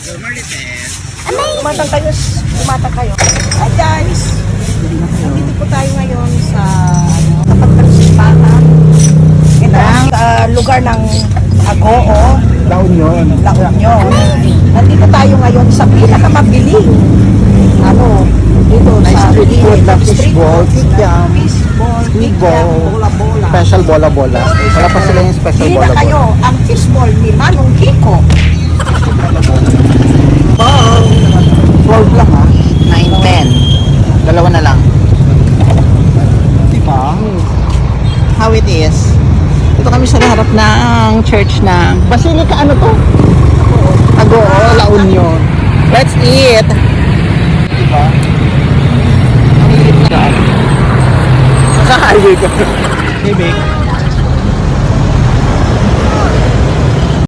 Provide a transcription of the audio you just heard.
Umatang kayo. Umatang kayo. Hi guys! Nandito po tayo ngayon sa tapat ng Sispatan. Ito ang lugar ng Agoo, La Union. La Union. Nandito tayo ngayon sa pinakamabiling dito sa Street food na fishball, kikiam, fishball, Fishball. bola-bola. Special bola-bola. Wala pa sila yung special Bili na bola-bola. kayo ang fishball ni Manong Kiko. Wow! 12 lang ha. 9, 10. Dalawa na lang. Diba? How it is. Ito kami sa harap ng church ng Basilica ano to? Agoo, La Union. Let's eat! Diba? Ang hilig na. Sa highway ko. Hey, babe.